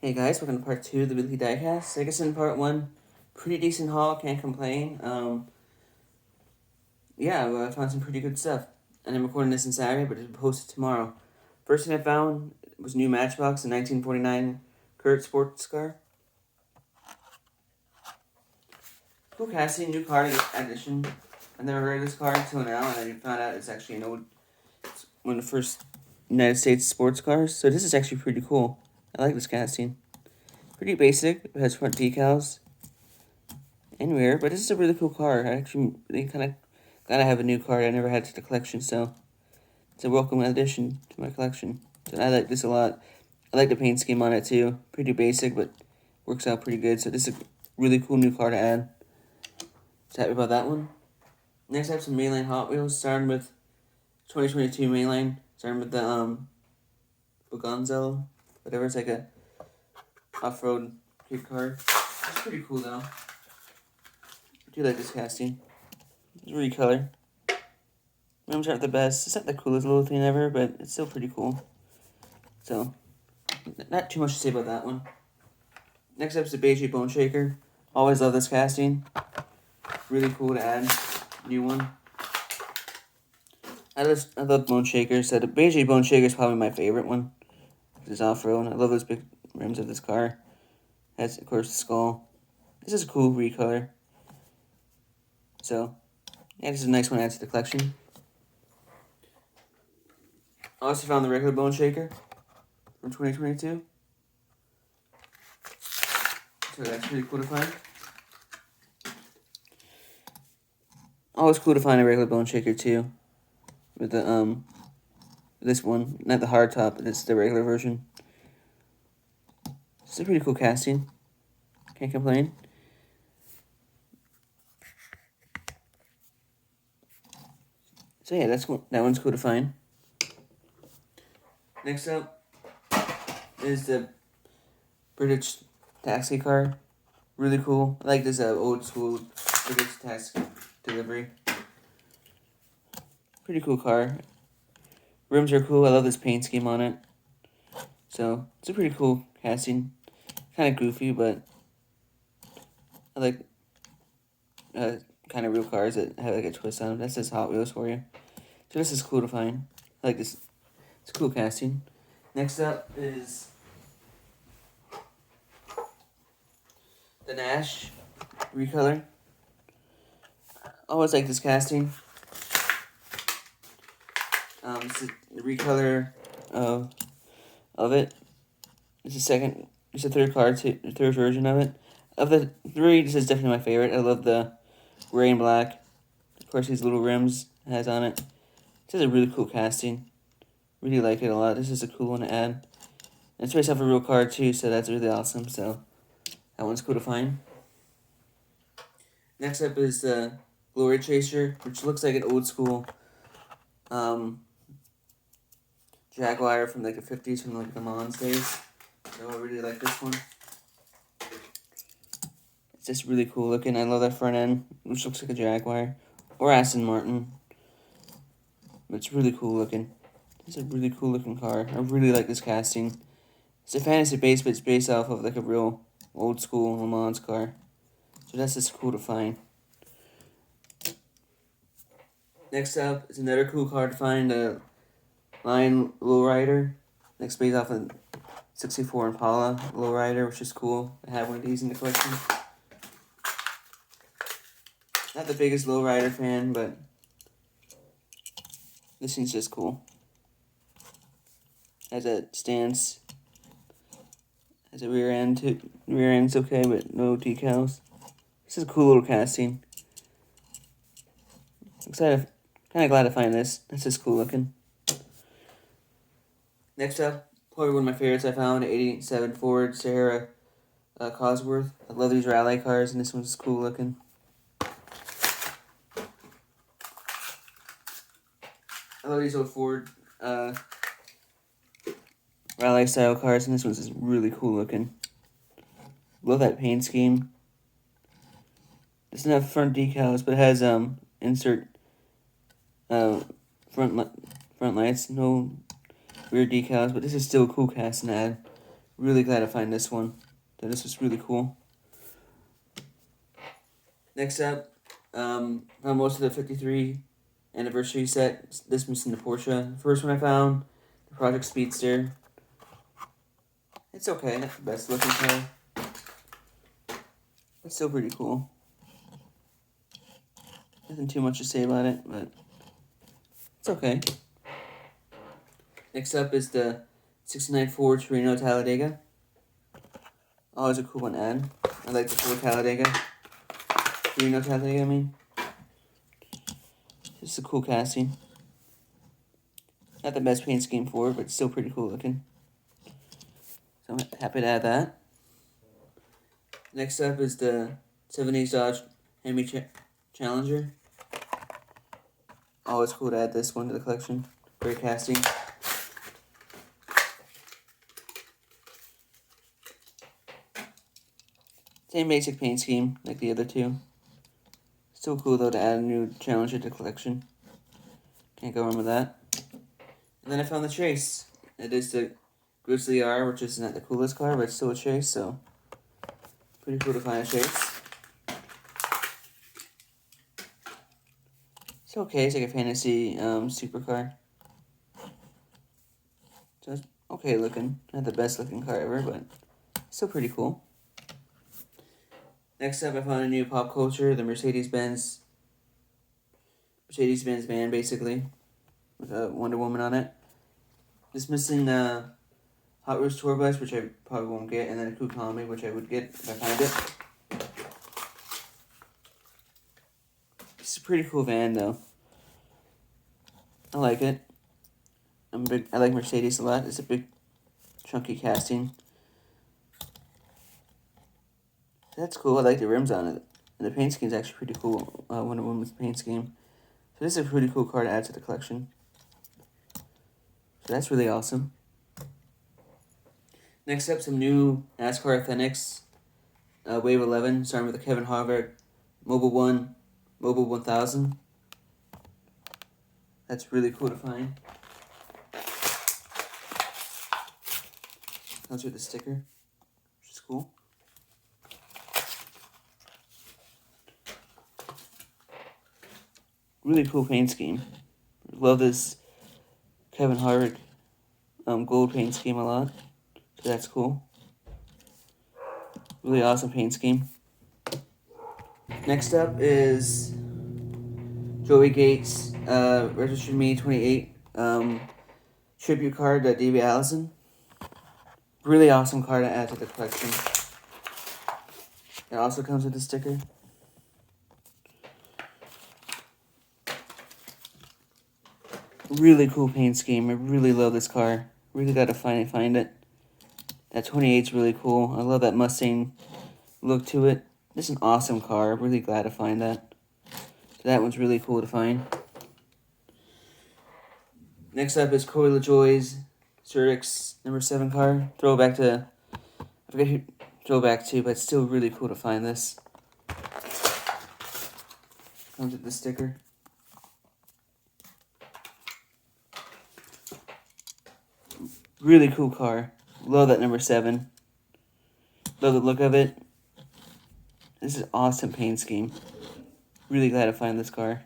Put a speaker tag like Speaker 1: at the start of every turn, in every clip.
Speaker 1: Hey guys, welcome to part 2 of the weekly diecast. I guess in part 1, pretty decent haul, can't complain. I found some pretty good stuff. And I'm recording this on Saturday, but it'll be posted tomorrow. First thing I found was new Matchbox, a 1949 Kurt sports car. Cool casting, new card addition. I never heard of this car until now, and I found out it's actually one of the first United States sports cars. So this is actually pretty cool. I like this casting. Pretty basic. It has front decals and rear, but this is a really cool car. I actually really kind of glad I have a new car I never had to the collection, so it's a welcome addition to my collection. So I like this a lot. I like the paint scheme on it too. Pretty basic, but works out pretty good. So this is a really cool new car to add. So happy about that one. Next I have some mainline Hot Wheels, starting with 2022 mainline. Starting with the Bugonzo, whatever. It's like a off-road kid car. It's pretty cool though. I do like this casting. It's recolor. Rims aren't the best. It's not the coolest little thing ever, but it's still pretty cool. So, not too much to say about that one. Next up is the Beige Bone Shaker. Always love this casting. Really cool to add. New one. I love Bone Shakers. So the Beige Bone Shaker is probably my favorite one. It's off-road. I love those big rims of this car. Has, of course, the skull. This is a cool recolor. So, yeah, this is a nice one to add to the collection. I also found the regular Bone Shaker from 2022. So that's pretty cool to find. Always cool to find a regular Bone Shaker too. With the this one, not the hard top, but it's the regular version. It's a pretty cool casting. Can't complain. So yeah, that's cool. That one's cool to find. Next up is the British taxi car. Really cool. I like this old school British taxi delivery. Pretty cool car. Rims are cool. I love this paint scheme on it. So it's a pretty cool casting. Kind of goofy, but I like kind of real cars that have like a twist on them. That's just Hot Wheels for you. So this is cool to find. I like this. It's a cool casting. Next up is the Nash recolor. I always like this casting. It's the recolor of it. It's the third card, the third version of it. Of the three, this is definitely my favorite. I love the gray and black. Of course, these little rims it has on it. This is a really cool casting. Really like it a lot. This is a cool one to add. And it's based off a real card too, so that's really awesome. So that one's cool to find. Next up is the Glory Chaser, which looks like an old school Jaguar from like the 50s, from like the Mons days. So I really like this one. It's just really cool looking. I love that front end, which looks like a Jaguar or Aston Martin. But it's really cool looking. It's a really cool looking car. I really like this casting. It's a fantasy base, but it's based off of like a real old school Le Mans car. So that's just cool to find. Next up is another cool car to find, the Lion Lowrider. Next based off of 64 Impala Lowrider, which is cool. I have one of these in the collection. Not the biggest Lowrider fan, but this thing's just cool. Has a stance. Has a rear end too. Rear end's okay, but no decals. This is a cool little casting. Excited, kind of glad to find this. This is cool looking. Next up, probably one of my favorites I found, 87 Ford Sahara Cosworth. I love these rally cars, and this one's cool looking. I love these old Ford rally style cars, and this one's just really cool looking. Love that paint scheme. It doesn't have front decals, but it has insert front lights. No rear decals, but this is still a cool casting ad. Really glad to find this one. So this was really cool. Next up, found most of the 53 anniversary set. This missing the Porsche. The first one I found, the Project Speedster. It's okay, not the best looking car. It's still pretty cool. Nothing too much to say about it, but it's okay. Next up is the 69 Ford Torino Talladega. Always a cool one to add. I like the Ford Talladega. Torino Talladega, I mean. Just a cool casting. Not the best paint scheme for it, but still pretty cool looking. So I'm happy to add that. Next up is the 70s Dodge Hemi Challenger. Always cool to add this one to the collection. Great casting. Same basic paint scheme like the other two. Still cool though to add a new Challenger to the collection. Can't go wrong with that. And then I found the Chase. It is the Grizzly R, which is not the coolest car, but it's still a Chase, so pretty cool to find a Chase. It's okay, it's like a fantasy supercar. So it's okay looking. Not the best looking car ever, but still pretty cool. Next up, I found a new pop culture, the Mercedes-Benz van, basically, with a Wonder Woman on it. Just missing Hot Wheels Tour Bus, which I probably won't get, and then a Coupe Combi, which I would get if I find it. It's a pretty cool van, though. I like it. I like Mercedes a lot. It's a big, chunky casting. That's cool. I like the rims on it. And the paint scheme is actually pretty cool. Wonder Woman's paint scheme. So this is a pretty cool car to add to the collection. So that's really awesome. Next up, some new NASCAR Authentics. Wave 11, starting with the Kevin Harvick Mobile 1000. That's really cool to find. Comes with the sticker, which is cool. Really cool paint scheme. Love this Kevin Harvick gold paint scheme a lot. So that's cool. Really awesome paint scheme. Next up is Joey Gates Registered Me 28 tribute card to Davey Allison. Really awesome card to add to the collection. It also comes with a sticker. Really cool paint scheme. I really love this car. Really gotta find it. That 28's really cool. I love that Mustang look to it. This is an awesome car. I'm really glad to find that. So that one's really cool to find. Next up is Corey LaJoie's Certix number 7 car. Throwback to, I forget who throwback to, but it's still really cool to find this. Comes with the sticker. Really cool car. Love that number 7. Love the look of it. This is awesome paint scheme. Really glad to find this car.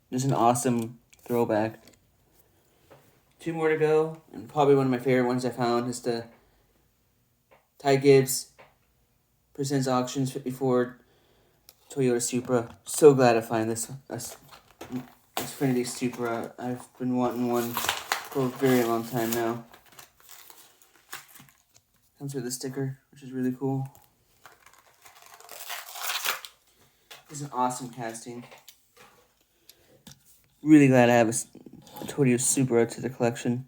Speaker 1: This is an awesome throwback. 2 more to go, and probably one of my favorite ones I found is the Ty Gibbs Presents Auctions 54 Toyota Supra. So glad to find this Xfinity Supra. I've been wanting one for a very long time now. Comes with a sticker, which is really cool. This is an awesome casting. Really glad I have a Toyota Supra to the collection.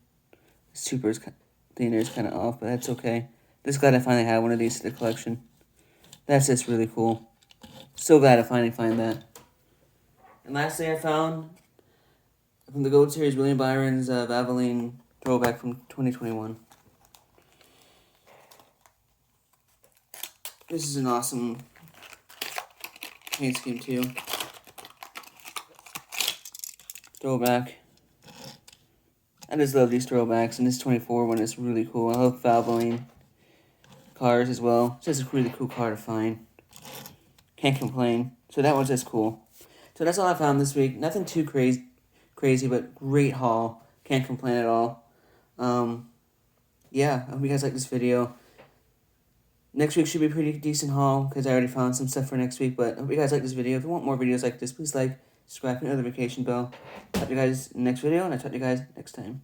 Speaker 1: Supra's the inner is kind of off, but that's okay. Just glad I finally have one of these to the collection. That's just really cool. So glad I finally find that. And lastly, I found from the Gold Series William Byron's Valvoline throwback from 2021. This is an awesome paint scheme too. Throwback. I just love these throwbacks, and this 24 one is really cool. I love Valvoline cars as well. It's just a really cool car to find. Can't complain. So that was just cool. So that's all I found this week. Nothing too crazy, but great haul. Can't complain at all. Yeah, I hope you guys like this video. Next week should be a pretty decent haul because I already found some stuff for next week. But I hope you guys like this video. If you want more videos like this, please like, subscribe, hit the notification bell. Talk to you guys in the next video, and I'll talk to you guys next time.